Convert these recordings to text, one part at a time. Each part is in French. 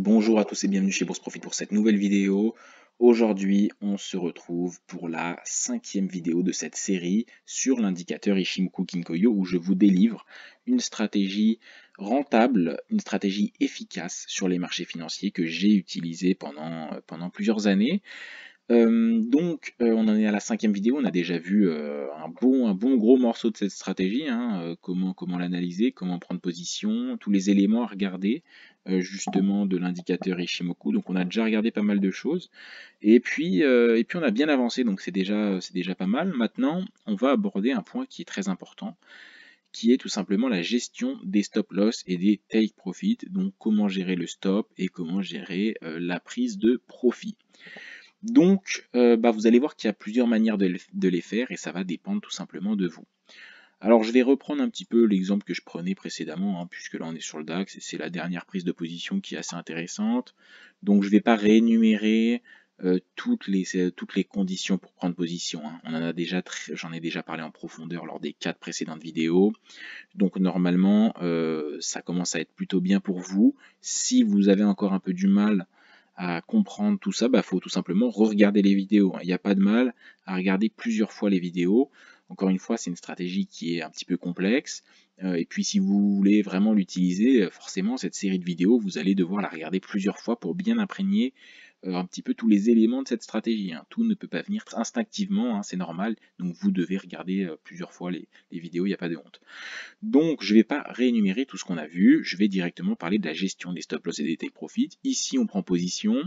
Bonjour à tous et bienvenue chez Bourse Profit pour cette nouvelle vidéo. Aujourd'hui, on se retrouve pour la 5e vidéo de cette série sur l'indicateur Ichimoku Kinkoyo où je vous délivre une stratégie rentable, une stratégie efficace sur les marchés financiers que j'ai utilisée pendant plusieurs années. On en est à la 5e vidéo, on a déjà vu un bon gros morceau de cette stratégie, hein, comment l'analyser, comment prendre position, tous les éléments à regarder justement de l'indicateur Ichimoku. Donc on a déjà regardé pas mal de choses. Et puis on a bien avancé, donc c'est déjà pas mal. Maintenant, on va aborder un point qui est très important, qui est tout simplement la gestion des stop loss et des take profit. Donc comment gérer le stop et comment gérer la prise de profit. Donc, vous allez voir qu'il y a plusieurs manières de les faire et ça va dépendre tout simplement de vous. Alors, je vais reprendre un petit peu l'exemple que je prenais précédemment, hein, puisque là on est sur le DAX et c'est la dernière prise de position qui est assez intéressante. Donc, je ne vais pas réénumérer toutes les conditions pour prendre position, hein. J'en ai déjà parlé en profondeur lors des 4 précédentes vidéos. Donc, normalement, ça commence à être plutôt bien pour vous. Si vous avez encore un peu du mal à comprendre tout ça, faut tout simplement re-regarder les vidéos. Il n'y a pas de mal à regarder plusieurs fois les vidéos. Encore une fois, c'est une stratégie qui est un petit peu complexe. Et puis si vous voulez vraiment l'utiliser, forcément, cette série de vidéos, vous allez devoir la regarder plusieurs fois pour bien imprégner un petit peu tous les éléments de cette stratégie, hein. Tout ne peut pas venir instinctivement, hein, c'est normal. Donc vous devez regarder plusieurs fois les vidéos, il n'y a pas de honte. Donc, je ne vais pas réénumérer tout ce qu'on a vu, je vais directement parler de la gestion des stop loss et des take profit. Ici, on prend position.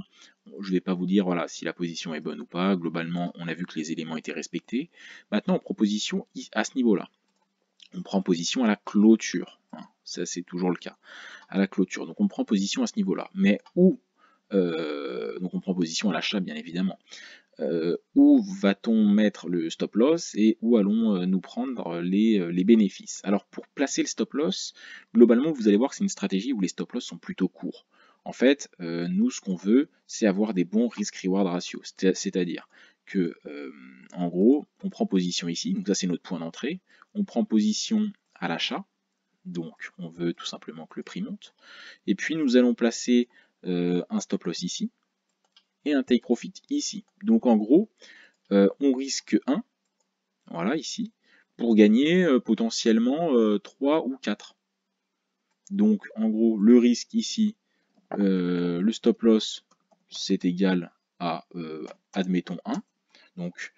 Je ne vais pas vous dire voilà, si la position est bonne ou pas. Globalement, on a vu que les éléments étaient respectés. Maintenant, on prend position à ce niveau-là. On prend position à la clôture, hein. Ça, c'est toujours le cas. À la clôture. Donc, on prend position à ce niveau-là. Mais où donc, on prend position à l'achat, bien évidemment. Où va-t-on mettre le stop loss et où allons nous prendre les bénéfices. Alors pour placer le stop loss, globalement vous allez voir que c'est une stratégie où les stop loss sont plutôt courts. En fait, nous ce qu'on veut, c'est avoir des bons risk-reward ratio, c'est-à-dire que en gros, on prend position ici, donc ça c'est notre point d'entrée, on prend position à l'achat, donc on veut tout simplement que le prix monte, et puis nous allons placer un stop loss ici, et un take profit ici. Donc en gros, on risque 1, voilà ici, pour gagner potentiellement 3 ou 4. Donc en gros, le risque ici, le stop loss, c'est égal à, admettons, 1. Donc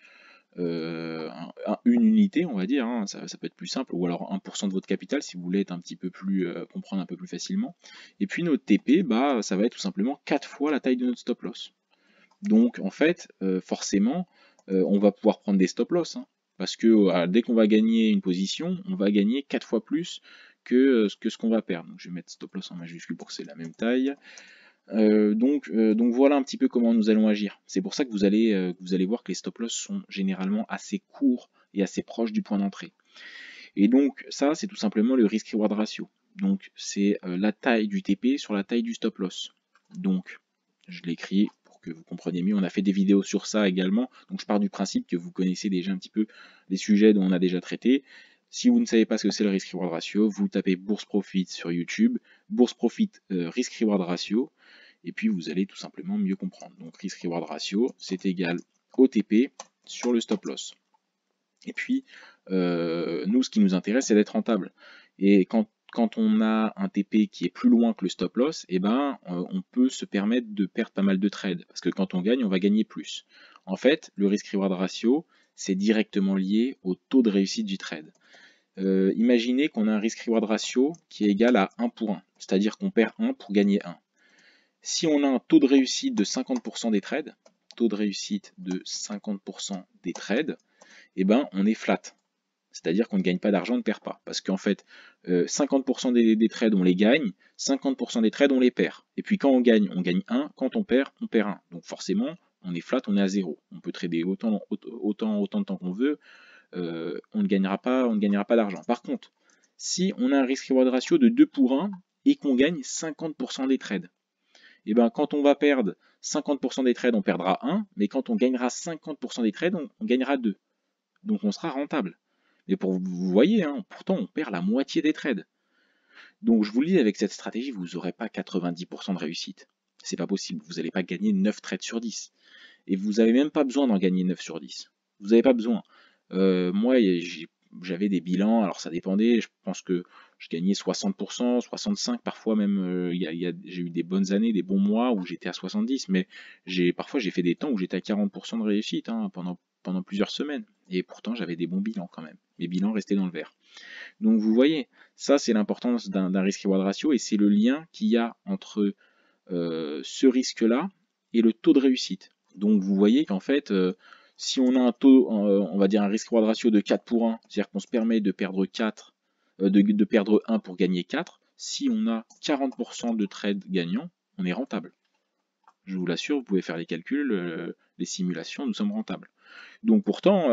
une unité, on va dire, hein, ça peut être plus simple, ou alors 1% de votre capital si vous voulez être un petit peu plus comprendre un peu plus facilement. Et puis notre TP, ça va être tout simplement 4 fois la taille de notre stop loss. Donc en fait, forcément, on va pouvoir prendre des stop loss, hein, parce que dès qu'on va gagner une position, on va gagner 4 fois plus que ce qu'on va perdre. Donc je vais mettre stop loss en majuscule pour que c'est la même taille. Donc voilà un petit peu comment nous allons agir. C'est pour ça que vous allez voir que les stop loss sont généralement assez courts et assez proches du point d'entrée. Et donc ça, c'est tout simplement le risk-reward ratio. Donc c'est la taille du TP sur la taille du stop loss. Donc je l'écris pour que vous compreniez mieux. On a fait des vidéos sur ça également. Donc je pars du principe que vous connaissez déjà un petit peu les sujets dont on a déjà traité. Si vous ne savez pas ce que c'est le risk-reward ratio, vous tapez Bourse Profit sur YouTube, Bourse Profit risk-reward ratio, et puis vous allez tout simplement mieux comprendre. Donc risk-reward ratio, c'est égal au TP sur le stop loss. Et puis, nous, ce qui nous intéresse, c'est d'être rentable. Et quand on a un TP qui est plus loin que le stop loss, on peut se permettre de perdre pas mal de trades. Parce que quand on gagne, on va gagner plus. En fait, le risk-reward ratio, c'est directement lié au taux de réussite du trade. Imaginez qu'on a un risk-reward ratio qui est égal à 1 pour 1. C'est-à-dire qu'on perd 1 pour gagner 1. Si on a un taux de réussite de 50% des trades, on est flat. C'est-à-dire qu'on ne gagne pas d'argent, on ne perd pas. Parce qu'en fait, 50% des trades, on les gagne, 50% des trades, on les perd. Et puis quand on gagne 1, quand on perd 1. Donc forcément, on est flat, on est à 0. On peut trader autant de temps qu'on veut, on ne gagnera pas d'argent. Par contre, si on a un risk-reward ratio de 2 pour 1 et qu'on gagne 50% des trades, quand on va perdre 50% des trades, on perdra 1, mais quand on gagnera 50% des trades, on gagnera 2. Donc on sera rentable. Mais vous voyez, hein, pourtant on perd la moitié des trades. Donc je vous le dis, avec cette stratégie, vous n'aurez pas 90% de réussite. C'est pas possible, vous n'allez pas gagner 9 trades sur 10. Et vous n'avez même pas besoin d'en gagner 9 sur 10. Vous n'avez pas besoin. Moi, j'avais des bilans, alors ça dépendait, je pense que je gagnais 60%, 65% parfois même, j'ai eu des bonnes années, des bons mois où j'étais à 70%, mais parfois j'ai fait des temps où j'étais à 40% de réussite hein, pendant plusieurs semaines. Et pourtant j'avais des bons bilans quand même. Mes bilans restaient dans le vert. Donc vous voyez, ça c'est l'importance d'un risk-reward ratio et c'est le lien qu'il y a entre ce risque-là et le taux de réussite. Donc vous voyez qu'en fait, si on a un taux, on va dire un risk-reward ratio de 4 pour 1, c'est-à-dire qu'on se permet de perdre 4, de perdre 1 pour gagner 4, si on a 40% de trades gagnants, on est rentable. Je vous l'assure, vous pouvez faire les calculs, les simulations, nous sommes rentables. Donc pourtant,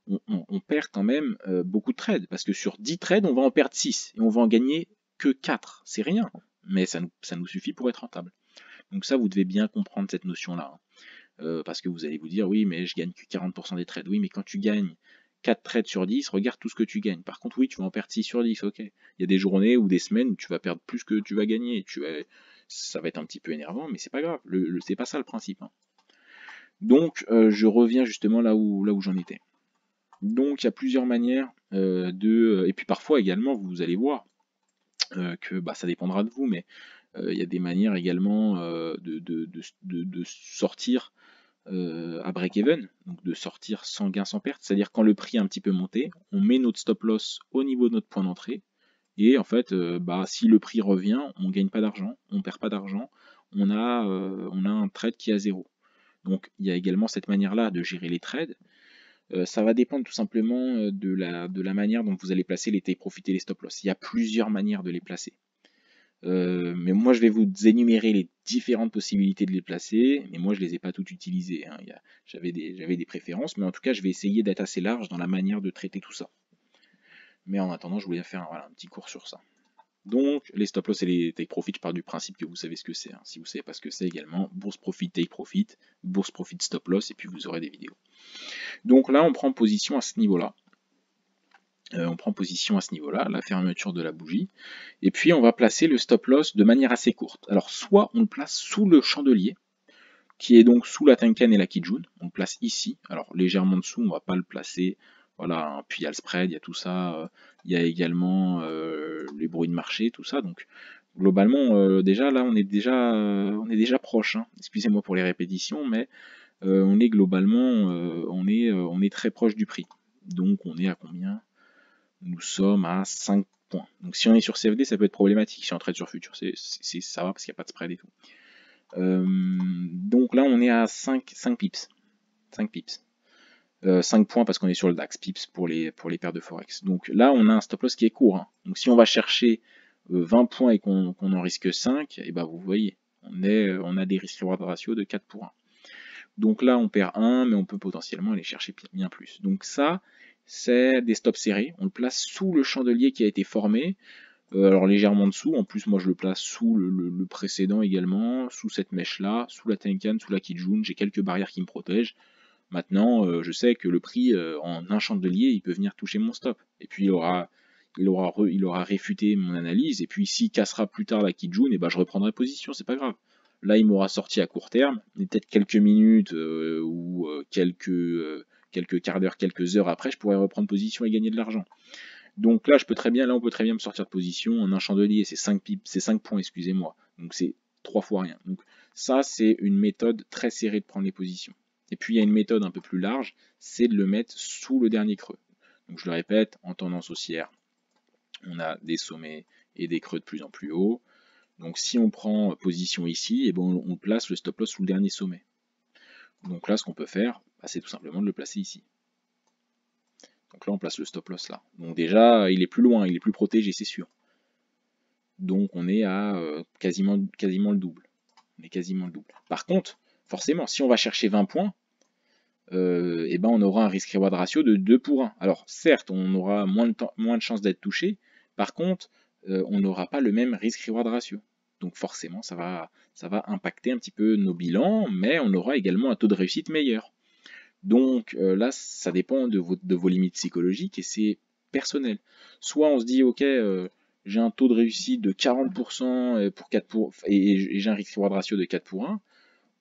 on perd quand même beaucoup de trades, parce que sur 10 trades, on va en perdre 6, et on va en gagner que 4. C'est rien, mais ça nous suffit pour être rentable. Donc ça, vous devez bien comprendre cette notion-là. Parce que vous allez vous dire, oui, mais je gagne que 40% des trades. Oui, mais quand tu gagnes 4 trades sur 10, regarde tout ce que tu gagnes. Par contre, oui, tu vas en perdre 6 sur 10, ok. Il y a des journées ou des semaines où tu vas perdre plus que tu vas gagner. Ça va être un petit peu énervant, mais c'est pas grave. C'est pas ça le principe. Hein. Donc, je reviens justement là où j'en étais. Donc, il y a plusieurs manières et puis parfois également, vous allez voir que bah, ça dépendra de vous, mais il y a des manières également de sortir à break-even, donc de sortir sans gain, sans perte. C'est-à-dire quand le prix est un petit peu monté, on met notre stop-loss au niveau de notre point d'entrée, et en fait, bah, si le prix revient, on ne gagne pas d'argent, on ne perd pas d'argent, on a un trade qui est à zéro. Donc il y a également cette manière-là de gérer les trades. Ça va dépendre tout simplement de la manière dont vous allez placer les take profit et les stop-loss. Il y a plusieurs manières de les placer. Mais moi, je vais vous énumérer les différentes possibilités de les placer, mais moi, je ne les ai pas toutes utilisées. Hein. J'avais des préférences, mais en tout cas, je vais essayer d'être assez large dans la manière de traiter tout ça. Mais en attendant, je voulais faire un petit cours sur ça. Donc, les stop loss et les take profit, je pars du principe que vous savez ce que c'est. Hein. Si vous ne savez pas ce que c'est également, bourse profit, take profit, bourse profit, stop loss, et puis vous aurez des vidéos. Donc là, on prend position à ce niveau-là. On prend position à ce niveau-là, la fermeture de la bougie, et puis on va placer le stop loss de manière assez courte. Alors soit on le place sous le chandelier, qui est donc sous la Tenkan et la Kijun, on le place ici, alors légèrement dessous, on ne va pas le placer, voilà, hein. Puis il y a le spread, il y a tout ça, il y a également les bruits de marché, tout ça, donc globalement, déjà là on est déjà proche, hein. Excusez-moi pour les répétitions, mais on est globalement, on est très proche du prix. Donc on est à combien? Nous sommes à 5 points. Donc si on est sur CFD, ça peut être problématique. Si on trade sur futur, ça va parce qu'il n'y a pas de spread et tout. Donc là, on est à 5 pips. 5 pips. 5 points parce qu'on est sur le DAX, pips pour les paires de Forex. Donc là, on a un stop loss qui est court. Hein. Donc si on va chercher 20 points et qu'on en risque 5, et ben vous voyez, on a des risques reward ratio de 4 pour 1. Donc là, on perd 1, mais on peut potentiellement aller chercher bien plus. Donc ça, c'est des stops serrés. On le place sous le chandelier qui a été formé, alors légèrement dessous. En plus, moi, je le place sous le précédent également, sous cette mèche-là, sous la Tenkan, sous la Kijun. J'ai quelques barrières qui me protègent. Maintenant, je sais que le prix, en un chandelier, il peut venir toucher mon stop. Et puis, il aura réfuté mon analyse. Et puis, s'il cassera plus tard la Kijun, et ben, je reprendrai position, c'est pas grave. Là, il m'aura sorti à court terme, mais peut-être quelques minutes ou quelques quarts d'heure, quelques heures après, je pourrais reprendre position et gagner de l'argent. Donc là, on peut très bien me sortir de position. En un chandelier, c'est 5 pips, c'est 5 points, excusez-moi. Donc c'est 3 fois rien. Donc ça, c'est une méthode très serrée de prendre les positions. Et puis il y a une méthode un peu plus large, c'est de le mettre sous le dernier creux. Donc je le répète, en tendance haussière, on a des sommets et des creux de plus en plus hauts. Donc si on prend position ici, et bon, on place le stop loss sous le dernier sommet. Donc là, ce qu'on peut faire, bah, c'est tout simplement de le placer ici. Donc là, on place le stop loss là. Donc déjà, il est plus loin, il est plus protégé, c'est sûr. Donc on est à quasiment le double. On est quasiment le double. Par contre, forcément, si on va chercher 20 points, et ben on aura un risk-reward ratio de 2 pour 1. Alors certes, on aura moins de chances d'être touché. Par contre, on n'aura pas le même risk-reward ratio. Donc forcément, ça va impacter un petit peu nos bilans, mais on aura également un taux de réussite meilleur. Donc là, ça dépend de vos limites psychologiques et c'est personnel. Soit on se dit, ok, j'ai un taux de réussite de 40% et j'ai un risk-reward ratio de 4 pour 1,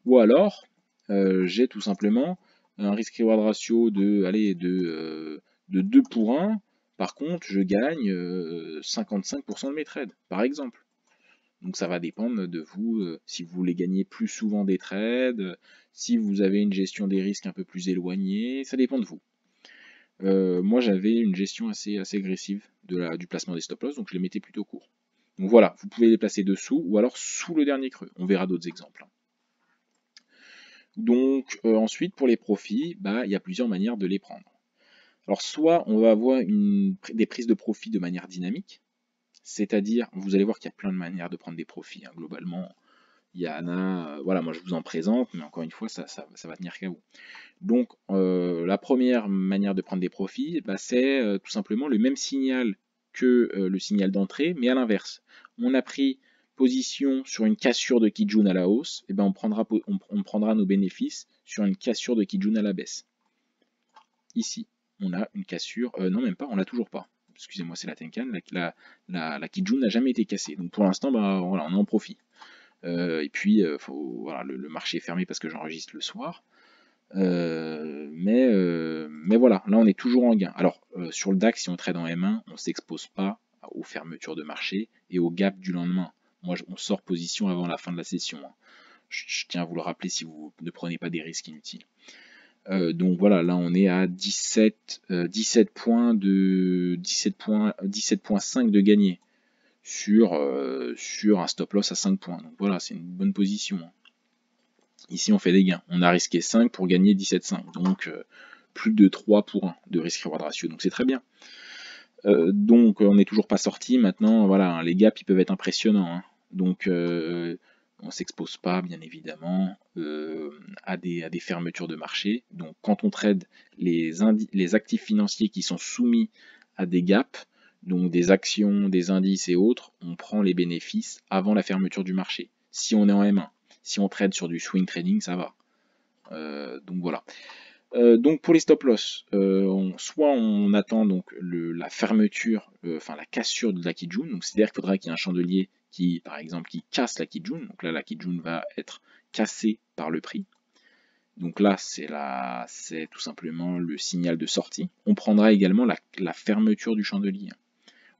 ou alors j'ai tout simplement un risk-reward ratio de, allez, de 2 pour 1, par contre je gagne 55% de mes trades, par exemple. Donc ça va dépendre de vous, si vous voulez gagner plus souvent des trades, si vous avez une gestion des risques un peu plus éloignée, ça dépend de vous. Moi j'avais une gestion assez agressive du placement des stop-loss, donc je les mettais plutôt court. Donc voilà, vous pouvez les placer dessous ou alors sous le dernier creux. On verra d'autres exemples. Donc ensuite pour les profits, bah, il y a plusieurs manières de les prendre. Alors soit on va avoir des prises de profit de manière dynamique, c'est-à-dire vous allez voir qu'il y a plein de manières de prendre des profits, hein, globalement. Il y en a, voilà, moi je vous en présente, mais encore une fois, ça va tenir qu'à vous. Donc, la première manière de prendre des profits, bah, c'est tout simplement le même signal que le signal d'entrée, mais à l'inverse. On a pris position sur une cassure de Kijun à la hausse, et ben on prendra nos bénéfices sur une cassure de Kijun à la baisse. Ici, on a une cassure, non même pas, on l'a toujours pas. Excusez-moi, c'est la Tenkan, la Kijun n'a jamais été cassée. Donc pour l'instant, bah, voilà, on est en profit. Et puis, voilà, le marché est fermé parce que j'enregistre le soir. Mais voilà, là on est toujours en gain. Alors sur le DAX, si on trade en M1, on ne s'expose pas aux fermetures de marché et au gap du lendemain. Moi, on sort position avant la fin de la session, hein. Je tiens à vous le rappeler si vous ne prenez pas des risques inutiles. Donc voilà, là on est à 17 points de 17,5 de gagné sur un stop loss à 5 points. Donc voilà, c'est une bonne position, hein. Ici, on fait des gains. On a risqué 5 pour gagner 17,5. Donc, plus de 3 pour 1 de risk-reward ratio. Donc, c'est très bien. Donc, on n'est toujours pas sorti. Maintenant, voilà, hein, les gaps, ils peuvent être impressionnants, hein. Donc, on ne s'expose pas, bien évidemment, à des fermetures de marché. Donc, quand on trade les actifs financiers qui sont soumis à des gaps, donc des actions, des indices et autres, on prend les bénéfices avant la fermeture du marché. Si on est en M1. Si on trade sur du swing trading, ça va. Donc voilà. Donc pour les stop loss, soit on attend donc la fermeture, enfin la cassure de la Kijun, donc c'est-à-dire qu'il faudra qu'il y ait un chandelier qui, par exemple, qui casse la Kijun. Donc là, la Kijun va être cassée par le prix. Donc là, c'est tout simplement le signal de sortie. On prendra également la fermeture du chandelier.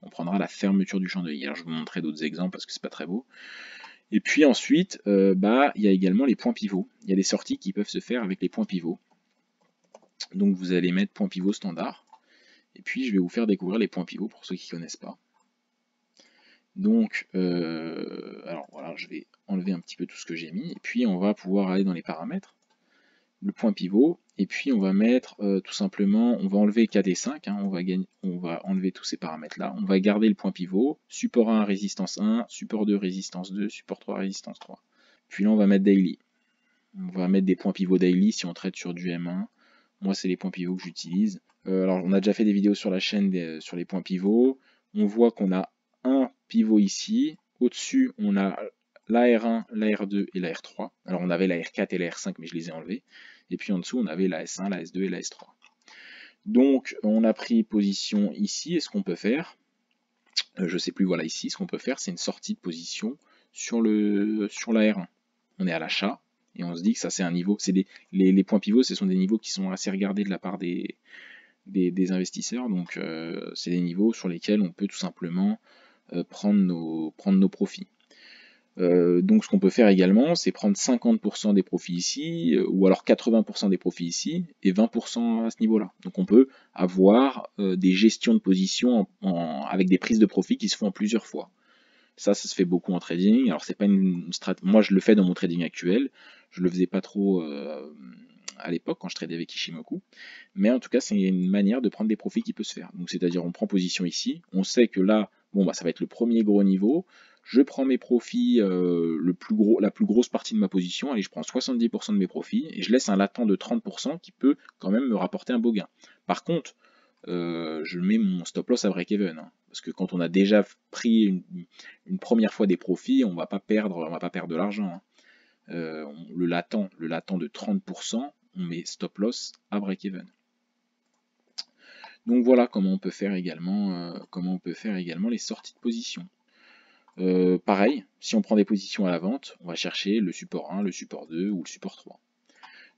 On prendra la fermeture du chandelier. Alors je vais vous montrer d'autres exemples parce que c'est pas très beau. Et puis ensuite, bah, il y a également les points pivots. Il y a des sorties qui peuvent se faire avec les points pivots. Donc vous allez mettre point pivot standard. Et puis je vais vous faire découvrir les points pivots pour ceux qui ne connaissent pas. Donc, alors voilà, je vais enlever un petit peu tout ce que j'ai mis. Et puis on va pouvoir aller dans les paramètres, le point pivot. Et puis on va mettre tout simplement, on va enlever 4 et 5, hein, on va enlever tous ces paramètres-là. On va garder le point pivot, support 1, résistance 1, support 2, résistance 2, support 3, résistance 3. Puis là on va mettre daily. On va mettre des points pivots daily si on traite sur du M1. Moi, c'est les points pivots que j'utilise. Alors, on a déjà fait des vidéos sur la chaîne sur les points pivots. On voit qu'on a un pivot ici. Au-dessus, on a la R1, la R2 et la R3. Alors, on avait la R4 et la R5, mais je les ai enlevés. Et puis en dessous, on avait la S1, la S2 et la S3. Donc, on a pris position ici. Et ce qu'on peut faire, je ne sais plus, voilà, ici, ce qu'on peut faire, c'est une sortie de position sur la R1. On est à l'achat. Et on se dit que ça c'est un niveau, les points pivots, ce sont des niveaux qui sont assez regardés de la part des investisseurs, donc c'est des niveaux sur lesquels on peut tout simplement prendre nos profits. Donc ce qu'on peut faire également, c'est prendre 50% des profits ici, ou alors 80% des profits ici, et 20% à ce niveau-là. Donc on peut avoir des gestions de position avec des prises de profit qui se font en plusieurs fois. Ça se fait beaucoup en trading. Alors c'est pas une stratégie. Moi je le fais dans mon trading actuel. Je le faisais pas trop à l'époque quand je tradais avec Ishimoku. Mais en tout cas c'est une manière de prendre des profits qui peut se faire. Donc c'est-à-dire on prend position ici. On sait que là, bon bah ça va être le premier gros niveau. Je prends mes profits, la plus grosse partie de ma position. Allez, je prends 70% de mes profits et je laisse un latent de 30% qui peut quand même me rapporter un beau gain. Par contre, je mets mon stop loss à break-even, hein, parce que quand on a déjà pris une première fois des profits, on va pas perdre de l'argent, hein. Le latent de 30%, on met stop loss à break-even. Donc voilà comment on peut faire également, les sorties de position. Pareil, si on prend des positions à la vente, on va chercher le support 1, le support 2 ou le support 3.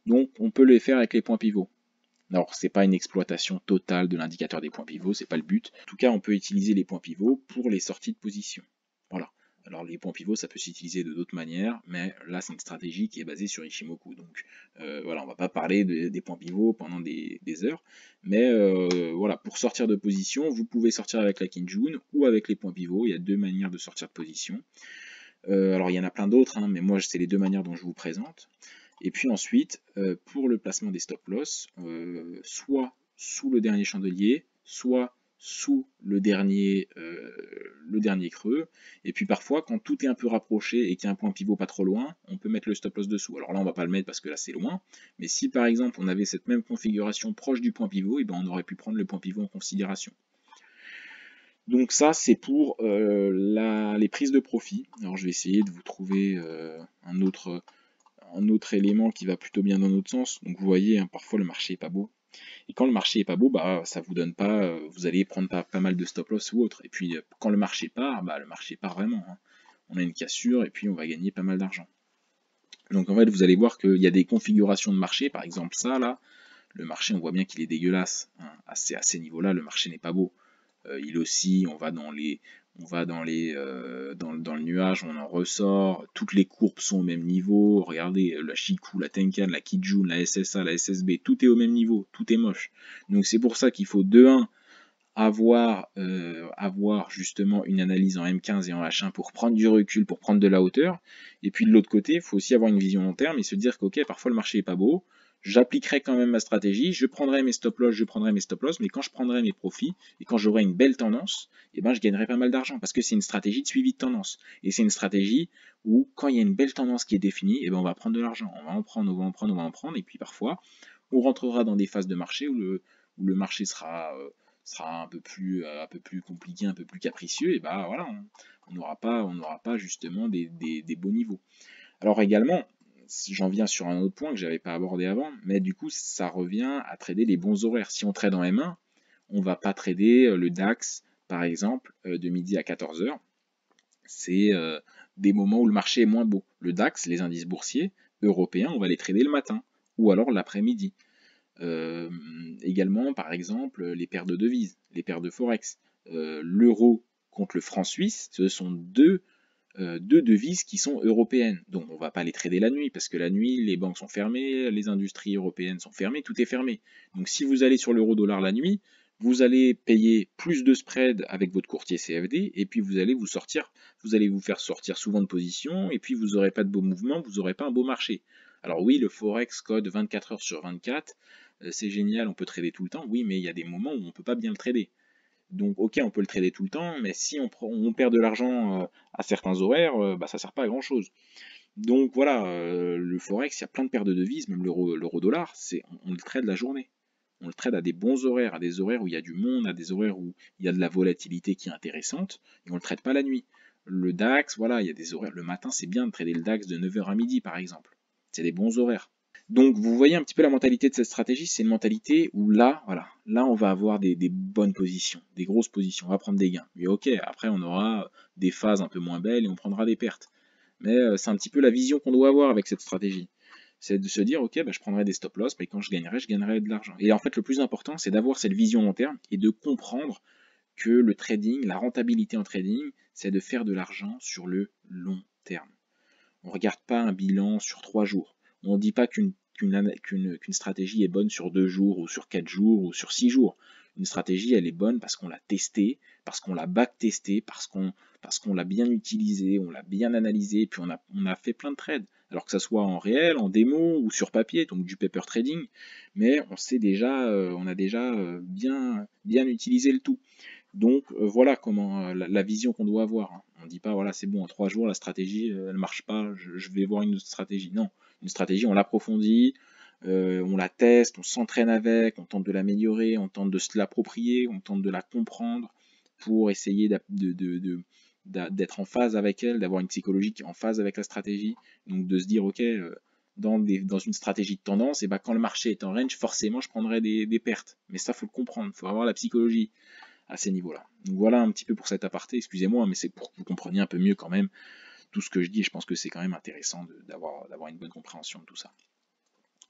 Donc on peut les faire avec les points pivots. Alors c'est pas une exploitation totale de l'indicateur des points pivots, c'est pas le but. En tout cas, on peut utiliser les points pivots pour les sorties de position. Voilà. Alors les points pivots, ça peut s'utiliser de d'autres manières, mais là c'est une stratégie qui est basée sur Ishimoku. Donc voilà, on va pas parler des points pivots pendant des heures, mais voilà, pour sortir de position, vous pouvez sortir avec la Kinjun ou avec les points pivots. Il y a deux manières de sortir de position. Alors il y en a plein d'autres, hein, mais moi c'est les deux manières dont je vous présente. Et puis ensuite, pour le placement des stop-loss, soit sous le dernier chandelier, soit sous le dernier creux. Et puis parfois, quand tout est un peu rapproché et qu'il y a un point pivot pas trop loin, on peut mettre le stop-loss dessous. Alors là, on va pas le mettre parce que là, c'est loin. Mais si par exemple, on avait cette même configuration proche du point pivot, et ben, on aurait pu prendre le point pivot en considération. Donc ça, c'est pour les prises de profit. Alors je vais essayer de vous trouver un autre élément qui va plutôt bien dans notre sens. Donc vous voyez, hein, parfois le marché est pas beau. Et quand le marché est pas beau, bah ça vous donne pas, vous allez prendre pas mal de stop loss ou autre. Et puis quand le marché part, bah le marché part vraiment, hein. On a une cassure et puis on va gagner pas mal d'argent. Donc en fait, vous allez voir qu'il y a des configurations de marché, par exemple ça là, le marché on voit bien qu'il est dégueulasse, hein. À ces niveaux-là, le marché n'est pas beau. Il oscille, on va dans le nuage, on en ressort, toutes les courbes sont au même niveau, regardez, la Chikou, la Tenkan, la Kijun, la SSA, la SSB, tout est au même niveau, tout est moche. Donc c'est pour ça qu'il faut de 1 avoir justement une analyse en M15 et en H1 pour prendre du recul, pour prendre de la hauteur, et puis de l'autre côté, il faut aussi avoir une vision long terme et se dire que ok, parfois le marché est pas beau, j'appliquerai quand même ma stratégie, je prendrai mes stop loss, mais quand je prendrai mes profits et quand j'aurai une belle tendance, eh ben je gagnerai pas mal d'argent parce que c'est une stratégie de suivi de tendance et c'est une stratégie où quand il y a une belle tendance qui est définie, eh ben on va prendre de l'argent, on va en prendre, et puis parfois on rentrera dans des phases de marché où le marché sera un peu plus compliqué, un peu plus capricieux, et bah voilà, on n'aura pas justement des beaux niveaux. Alors également, j'en viens sur un autre point que j'avais pas abordé avant, mais du coup ça revient à trader les bons horaires. Si on trade en M1, on va pas trader le DAX par exemple de midi à 14 h. C'est des moments où le marché est moins beau. Le DAX, les indices boursiers européens, on va les trader le matin ou alors l'après-midi. Également, par exemple, les paires de devises, les paires de forex. L'euro contre le franc suisse, ce sont deux devises qui sont européennes. Donc on ne va pas les trader la nuit, parce que la nuit, les banques sont fermées, les industries européennes sont fermées, tout est fermé. Donc si vous allez sur l'euro-dollar la nuit, vous allez payer plus de spread avec votre courtier CFD, et puis vous allez vous faire sortir souvent de position, et puis vous n'aurez pas de beau mouvement, vous n'aurez pas un beau marché. Alors oui, le Forex code 24 heures sur 24, c'est génial, on peut trader tout le temps, oui, mais il y a des moments où on ne peut pas bien le trader. Donc ok, on peut le trader tout le temps, mais si on perd de l'argent à certains horaires, bah, ça sert pas à grand chose. Donc voilà, le Forex, il y a plein de paires de devises, même l'euro-dollar, on le trade la journée. On le trade à des bons horaires, à des horaires où il y a du monde, à des horaires où il y a de la volatilité qui est intéressante, et on ne le trade pas la nuit. Le DAX, voilà, il y a des horaires. Le matin, c'est bien de trader le DAX de 9 h à midi, par exemple. C'est des bons horaires. Donc vous voyez un petit peu la mentalité de cette stratégie, c'est une mentalité où là, voilà, là on va avoir des bonnes positions, des grosses positions, on va prendre des gains. Mais ok, après on aura des phases un peu moins belles et on prendra des pertes. Mais c'est un petit peu la vision qu'on doit avoir avec cette stratégie. C'est de se dire, ok, bah, je prendrai des stop loss, mais quand je gagnerai de l'argent. Et en fait, le plus important, c'est d'avoir cette vision long terme et de comprendre que le trading, la rentabilité en trading, c'est de faire de l'argent sur le long terme. On ne regarde pas un bilan sur 3 jours. On ne dit pas qu'une stratégie est bonne sur 2 jours ou sur 4 jours ou sur 6 jours. Une stratégie, elle est bonne parce qu'on l'a testée, parce qu'on l'a back-testée, parce qu'on l'a bien utilisée, on l'a bien analysée, puis on a fait plein de trades. Alors que ça soit en réel, en démo ou sur papier, donc du paper trading, mais on a déjà bien utilisé le tout. Donc voilà comment la vision qu'on doit avoir, hein. On ne dit pas voilà c'est bon en 3 jours la stratégie elle marche pas, je vais voir une autre stratégie. Non, une stratégie on l'approfondit, on la teste, on s'entraîne avec, on tente de l'améliorer, on tente de se l'approprier, on tente de la comprendre pour essayer d'être en phase avec elle, d'avoir une psychologie qui est en phase avec la stratégie. Donc de se dire ok dans une stratégie de tendance, et bah, quand le marché est en range, forcément je prendrai des pertes. Mais ça, faut le comprendre, faut avoir la psychologie à ces niveaux-là. Donc voilà un petit peu pour cet aparté, excusez-moi, mais c'est pour que vous compreniez un peu mieux quand même tout ce que je dis, et je pense que c'est quand même intéressant d'avoir une bonne compréhension de tout ça.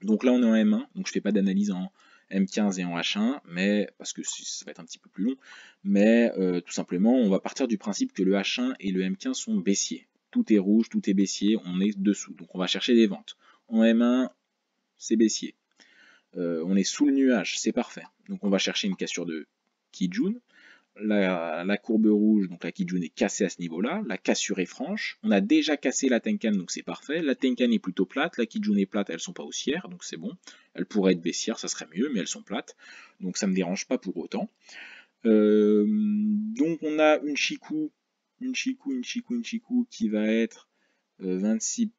Donc là on est en M1, donc je fais pas d'analyse en M15 et en H1, mais parce que ça va être un petit peu plus long, mais tout simplement on va partir du principe que le H1 et le M15 sont baissiers. Tout est rouge, tout est baissier, on est dessous, donc on va chercher des ventes. En M1, c'est baissier. On est sous le nuage, c'est parfait. Donc on va chercher une cassure de Kijun. La courbe rouge, donc la Kijun est cassée à ce niveau-là, la cassure est franche, on a déjà cassé la Tenkan, donc c'est parfait, la Tenkan est plutôt plate, la Kijun est plate, elles sont pas haussières, donc c'est bon, elles pourraient être baissières, ça serait mieux, mais elles sont plates, donc ça me dérange pas pour autant. Donc on a une Chikou qui va être 26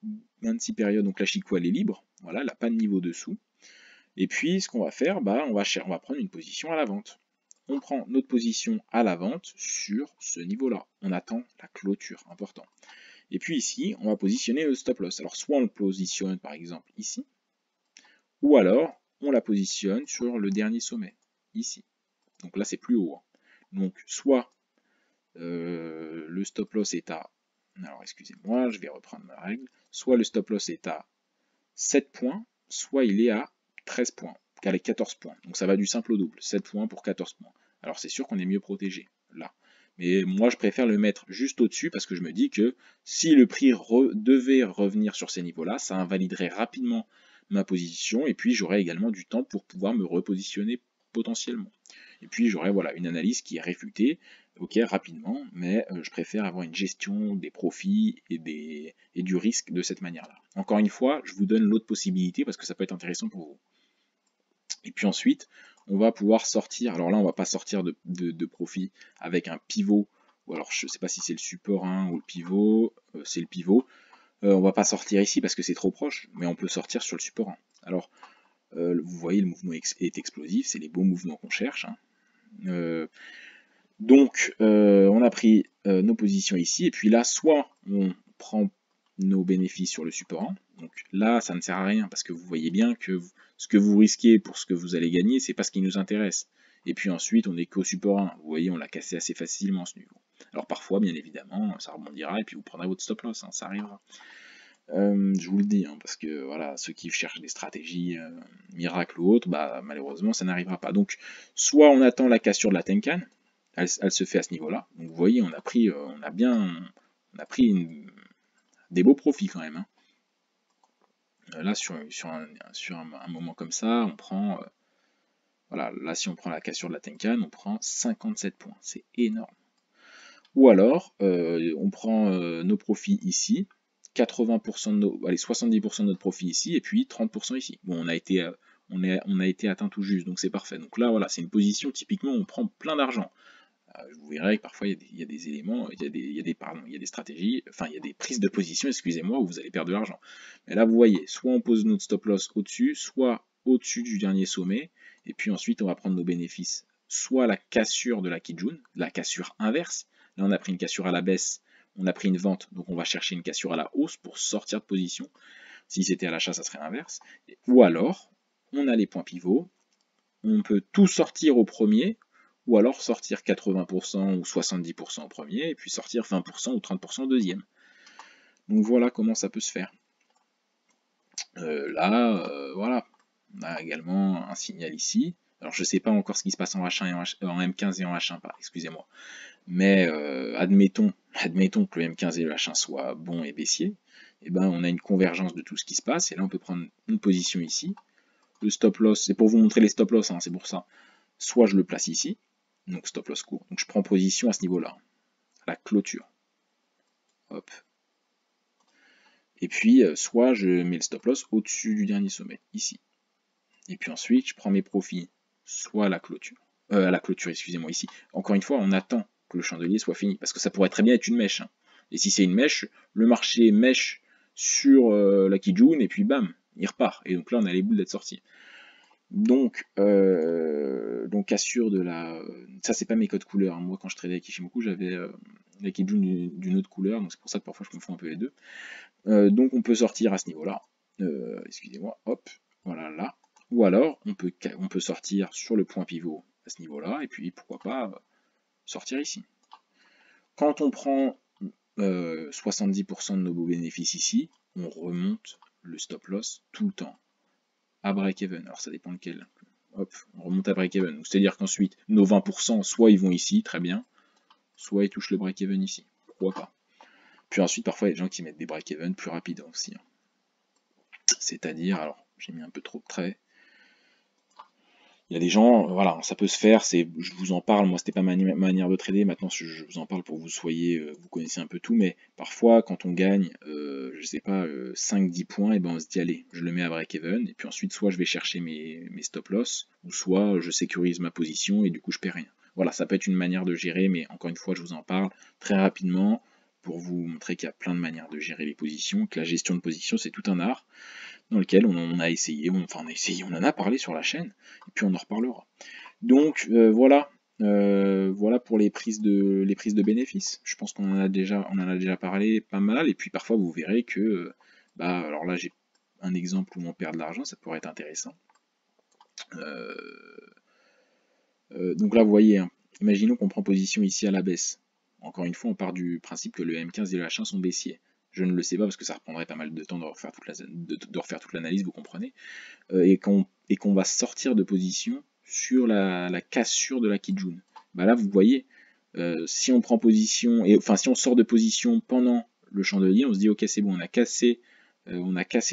périodes, donc la Chikou elle est libre, voilà, elle n'a pas de niveau dessous. Et puis ce qu'on va faire, bah, on va prendre une position à la vente. On prend notre position à la vente sur ce niveau-là. On attend la clôture, important. Et puis ici, on va positionner le stop loss. Alors soit on le positionne par exemple ici, ou alors on la positionne sur le dernier sommet, ici. Donc là c'est plus haut. Donc soit le stop loss est à, alors excusez-moi, je vais reprendre ma règle, soit le stop loss est à 7 points, soit il est à 13 points, qu'à 14 points. Donc ça va du simple au double, 7 points pour 14 points. Alors c'est sûr qu'on est mieux protégé, là. Mais moi je préfère le mettre juste au-dessus parce que je me dis que si le prix devait revenir sur ces niveaux-là, ça invaliderait rapidement ma position et puis j'aurais également du temps pour pouvoir me repositionner potentiellement. Et puis j'aurais voilà, une analyse qui est réfutée, ok, rapidement, mais je préfère avoir une gestion des profits et du risque de cette manière-là. Encore une fois, je vous donne l'autre possibilité parce que ça peut être intéressant pour vous. Et puis ensuite, on va pouvoir sortir, alors là on va pas sortir de profit avec un pivot, ou alors je ne sais pas si c'est le support 1 ou le pivot, c'est le pivot. On va pas sortir ici parce que c'est trop proche, mais on peut sortir sur le support 1. Alors, vous voyez, le mouvement est explosif, c'est les beaux mouvements qu'on cherche. Donc, on a pris nos positions ici, et puis là, soit on prend nos bénéfices sur le support 1, donc là, ça ne sert à rien, parce que vous voyez bien que ce que vous risquez pour ce que vous allez gagner, c'est pas ce qui nous intéresse. Et puis ensuite, on n'est qu'au support 1, vous voyez, on l'a cassé assez facilement ce niveau. Alors parfois, bien évidemment, ça rebondira, et puis vous prendrez votre stop loss, hein, ça arrivera. Je vous le dis, hein, parce que voilà, ceux qui cherchent des stratégies miracles ou autres, bah, malheureusement, ça n'arrivera pas. Donc, soit on attend la cassure de la Tenkan, elle se fait à ce niveau-là. Donc, vous voyez, on a pris des beaux profits quand même. Hein. Là, sur un moment comme ça, on prend, voilà, là, si on prend la cassure de la Tenkan, on prend 57 points. C'est énorme. Ou alors, on prend nos profits ici, 80% de nos, allez, 70% de notre profit ici, et puis 30% ici. Bon, on a été atteint tout juste, donc c'est parfait. Donc là, voilà, c'est une position, typiquement, on prend plein d'argent. Vous verrez que parfois, il y a des éléments, il y a des stratégies, enfin, il y a des prises de position, excusez-moi, où vous allez perdre de l'argent. Mais là, vous voyez, soit on pose notre stop loss au-dessus, soit au-dessus du dernier sommet, et puis ensuite, on va prendre nos bénéfices, soit la cassure de la Kijun, la cassure inverse. Là, on a pris une cassure à la baisse, on a pris une vente, donc on va chercher une cassure à la hausse pour sortir de position. Si c'était à l'achat, ça serait l'inverse. Ou alors, on a les points pivots, on peut tout sortir au premier, ou alors sortir 80% ou 70% au premier, et puis sortir 20% ou 30% au deuxième. Donc voilà comment ça peut se faire. Voilà, on a également un signal ici. Alors je ne sais pas encore ce qui se passe en H1 et en M15 et en H1, excusez-moi. Mais admettons que le M15 et le H1 soient bons et baissiers, et ben on a une convergence de tout ce qui se passe, et là on peut prendre une position ici. Le stop loss, c'est pour vous montrer les stop loss, hein, c'est pour ça. Soit je le place ici, donc stop loss court, donc je prends position à ce niveau-là, la clôture. Hop. Et puis soit je mets le stop loss au-dessus du dernier sommet, ici. Et puis ensuite je prends mes profits, soit à la clôture, excusez-moi, ici. Encore une fois, on attend que le chandelier soit fini, parce que ça pourrait très bien être une mèche. Hein. Et si c'est une mèche, le marché mèche sur la Kijun, et puis bam, il repart. Et donc là, on a les boules d'être sortis. Donc assure de la... Ça, c'est pas mes codes couleurs. Hein. Moi, quand je tradais avec Ishimoku, j'avais la Kijun d'une autre couleur, donc c'est pour ça que parfois je confonds un peu les deux. Donc on peut sortir à ce niveau-là. excusez-moi, hop, voilà là. Ou alors, on peut sortir sur le point pivot à ce niveau-là, et puis pourquoi pas sortir ici. Quand on prend 70% de nos beaux bénéfices ici, on remonte le stop loss tout le temps à break-even. Alors ça dépend lequel. Hop, on remonte à break-even. C'est-à-dire qu'ensuite, nos 20%, soit ils vont ici, très bien, soit ils touchent le break-even ici. Pourquoi pas. Puis ensuite, parfois, il y a des gens qui mettent des break-even plus rapides aussi. C'est-à-dire, alors, j'ai mis un peu trop de traits. Il y a des gens, voilà, ça peut se faire, je vous en parle, moi c'était pas ma manière de trader, maintenant je vous en parle pour que vous soyez, vous connaissez un peu tout, mais parfois quand on gagne, je sais pas, 5-10 points, et ben on se dit allez, je le mets à break-even, et puis ensuite soit je vais chercher mes stop-loss, ou soit je sécurise ma position et du coup je perds rien. Voilà, ça peut être une manière de gérer, mais encore une fois je vous en parle très rapidement pour vous montrer qu'il y a plein de manières de gérer les positions, que la gestion de position c'est tout un art dans lequel on a essayé, on en a parlé sur la chaîne, et puis on en reparlera. Donc voilà, voilà pour les prises de bénéfices. Je pense qu'on en a déjà parlé pas mal, et puis parfois vous verrez que, alors là j'ai un exemple où on perd de l'argent, ça pourrait être intéressant. Donc là vous voyez, hein, imaginons qu'on prend position ici à la baisse. Encore une fois, on part du principe que le M15 et le H1 sont baissiers. Je ne le sais pas parce que ça reprendrait pas mal de temps de refaire toute l'analyse, vous comprenez. Et qu'on va sortir de position sur la cassure de la Kijun. Là, vous voyez, si on prend position, si on sort de position pendant le chandelier, on se dit ok c'est bon, on a cassé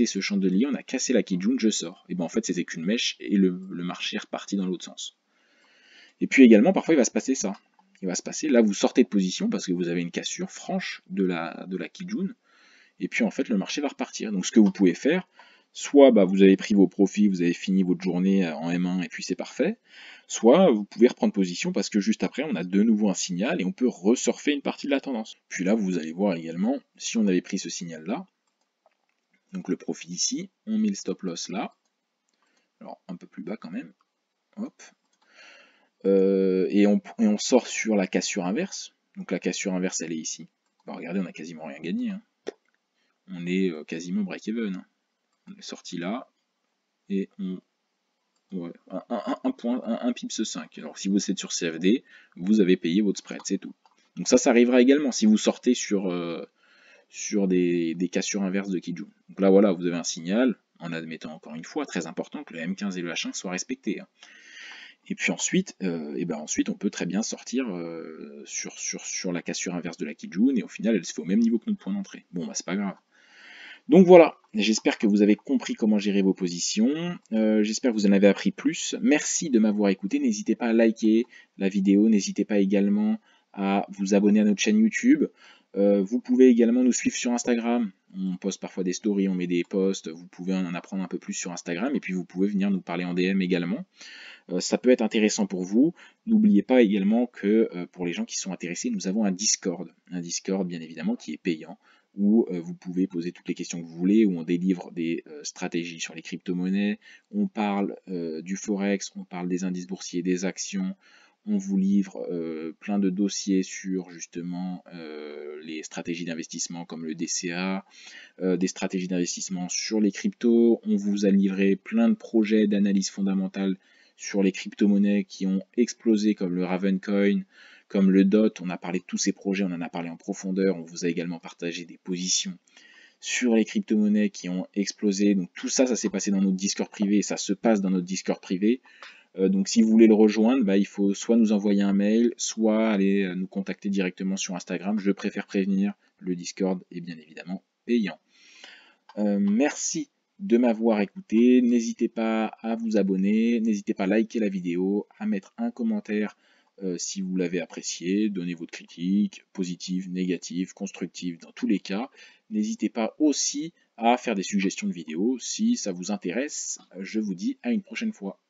ce chandelier, on a cassé la Kijun, je sors. Et en fait c'était qu'une mèche et le marché est reparti dans l'autre sens. Et puis également parfois il va se passer ça. Il va se passer, là vous sortez de position parce que vous avez une cassure franche de la Kijun, et puis en fait le marché va repartir. Donc ce que vous pouvez faire, soit vous avez pris vos profits, vous avez fini votre journée en M1 et puis c'est parfait, soit vous pouvez reprendre position parce que juste après on a de nouveau un signal et on peut resurfer une partie de la tendance. Puis là vous allez voir également, si on avait pris ce signal là, donc le profit ici, on met le stop loss là, alors un peu plus bas quand même, hop, et on sort sur la cassure inverse, donc la cassure inverse elle est ici. Regardez, on a quasiment rien gagné, hein. On est quasiment break-even, hein. On est sorti là, et ouais, un pips 5. Alors si vous êtes sur CFD, vous avez payé votre spread, c'est tout. Donc ça arrivera également si vous sortez sur des cassures inverses de Kijun. Donc là voilà, vous avez un signal, en admettant encore une fois, très important, que le M15 et le H1 soient respectés, hein. Et puis ensuite, ensuite on peut très bien sortir sur la cassure inverse de la Kijun, et au final elle se fait au même niveau que notre point d'entrée. Bon c'est pas grave. Donc voilà, j'espère que vous avez compris comment gérer vos positions, j'espère que vous en avez appris plus. Merci de m'avoir écouté, n'hésitez pas à liker la vidéo, n'hésitez pas également à vous abonner à notre chaîne YouTube. Vous pouvez également nous suivre sur Instagram, on poste parfois des stories, on met des posts, vous pouvez en apprendre un peu plus sur Instagram, et puis vous pouvez venir nous parler en DM également. Ça peut être intéressant pour vous. N'oubliez pas également que pour les gens qui sont intéressés, nous avons un Discord bien évidemment qui est payant, où vous pouvez poser toutes les questions que vous voulez, où on délivre des stratégies sur les crypto-monnaies, on parle du forex, on parle des indices boursiers, des actions, on vous livre plein de dossiers sur justement les stratégies d'investissement comme le DCA, des stratégies d'investissement sur les cryptos, on vous a livré plein de projets d'analyse fondamentale sur les crypto-monnaies qui ont explosé comme le Ravencoin, comme le DOT, on a parlé de tous ces projets, on en a parlé en profondeur, on vous a également partagé des positions sur les crypto-monnaies qui ont explosé, donc tout ça, ça s'est passé dans notre Discord privé, et ça se passe dans notre Discord privé. Donc si vous voulez le rejoindre, il faut soit nous envoyer un mail, soit aller nous contacter directement sur Instagram. Je préfère prévenir, le Discord est bien évidemment payant. Merci de m'avoir écouté, n'hésitez pas à vous abonner, n'hésitez pas à liker la vidéo, à mettre un commentaire si vous l'avez apprécié, donnez votre critique, positive, négative, constructive, dans tous les cas. N'hésitez pas aussi à faire des suggestions de vidéos si ça vous intéresse. Je vous dis à une prochaine fois.